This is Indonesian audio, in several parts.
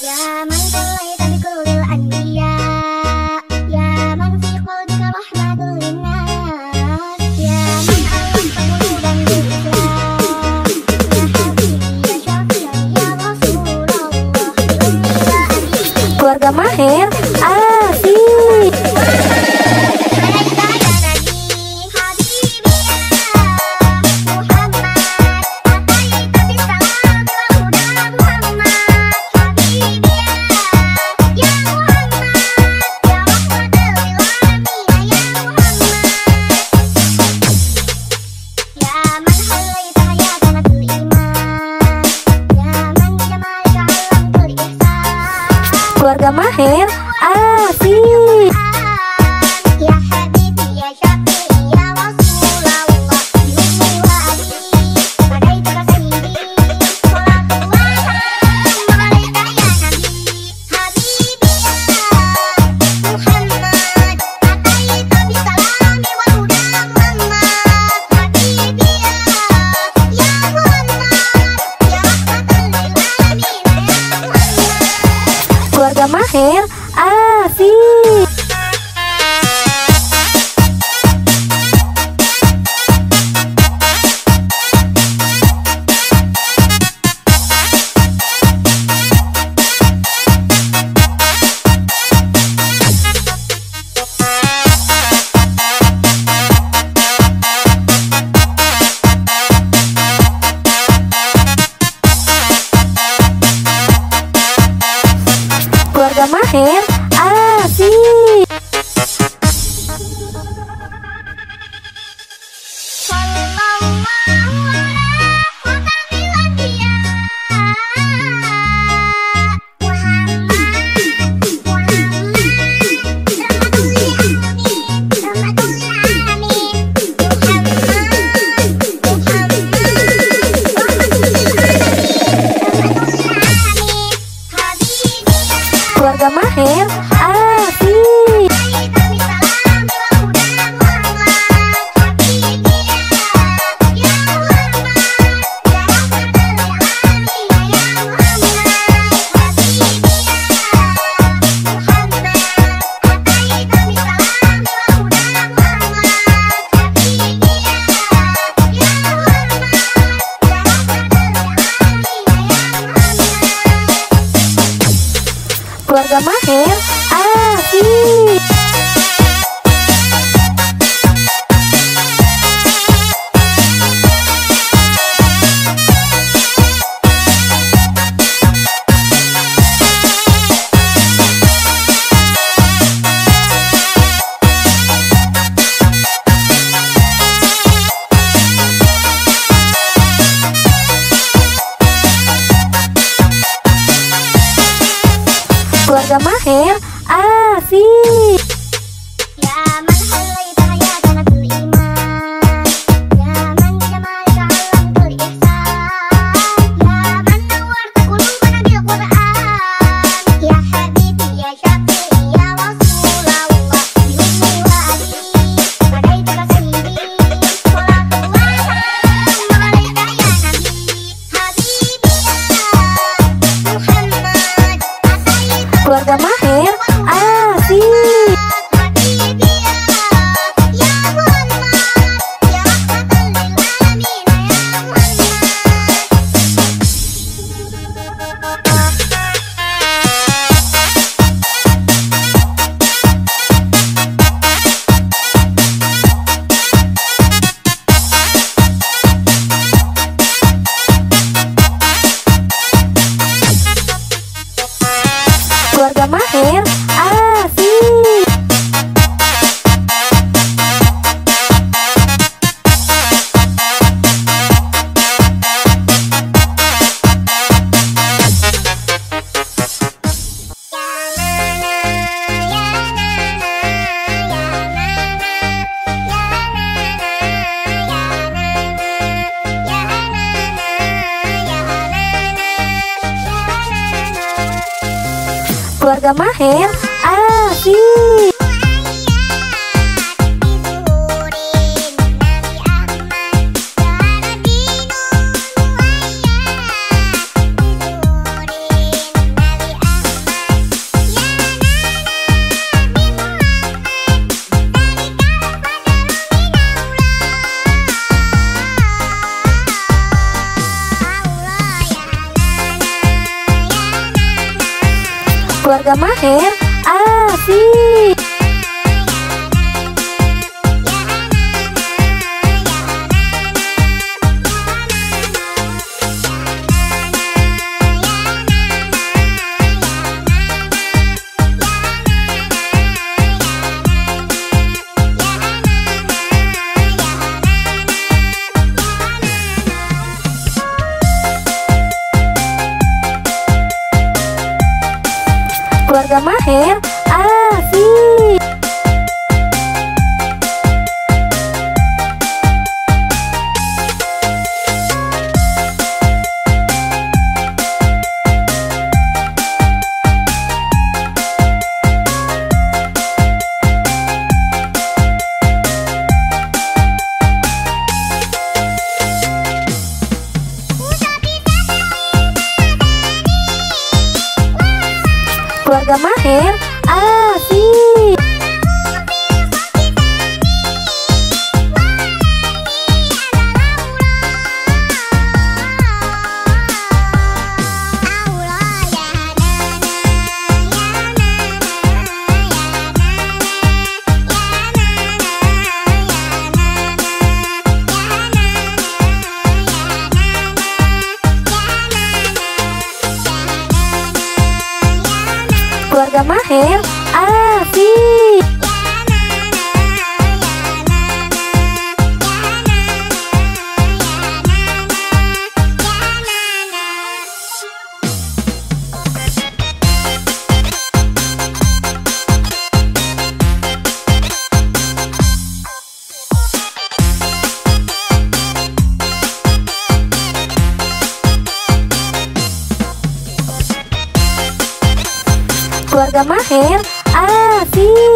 يا من صليت بكل الأنبياء، يا من في قلبك رحمة للناس، يا من ألفت قلوبا بالإسلام، يا حبيبي يا شفيعي يا رسول الله بأمي وأبي. Keluarga Maher asik. Keluarga Maher asik. Ya habibi ya syafi'i ya Rasulullah bi'ummi wa abi bagaituka sayyidi sholatullah alaika ya nabi habibi ya Muhammad ataita bisalami wa huda Muhammad habibi ya Muhammad ya rahmatan lil alamin ya Muhammad. Keluarga Maher asik. Keluarga Maher asik. Keluarga Maher asik. Keluarga Maher asik. Keluarga Maher asik. Ya man halaita hayatana bil iman, ya man jamalaka alamtul ihsan, ya man nawwarta qulubana bil Qur'an, ya habibi ya syafi'i ya Rasulullah bi'ummi wa abi bagaituka sayyidi sholatullah alaika ya nabi habibi ya Muhammad ataita Keluarga Maher asik. Keluarga Maher asik. Keluarga Maher asik. Keluarga Maher asik. Keluarga Maher asik. Keluarga Maher asik. Keluarga Maher asik. Keluarga Maher asik.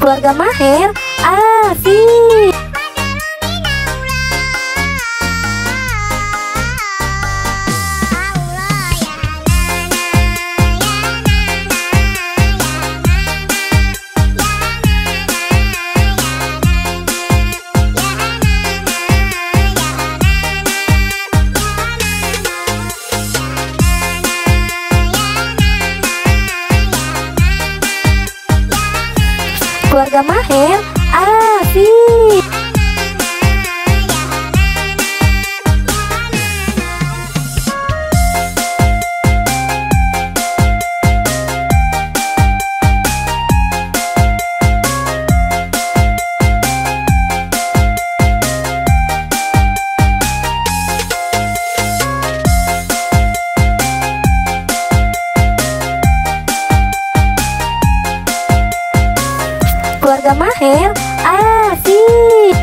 Keluarga Maher asik. Keluarga Maher asik. Keluarga Maher asik.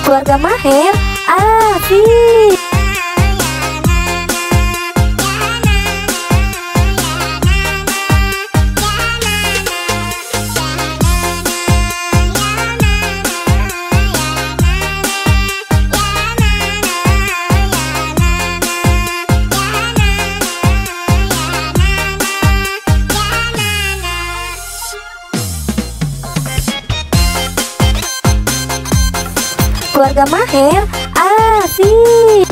Keluarga Maher asik. Keluarga Maher asik.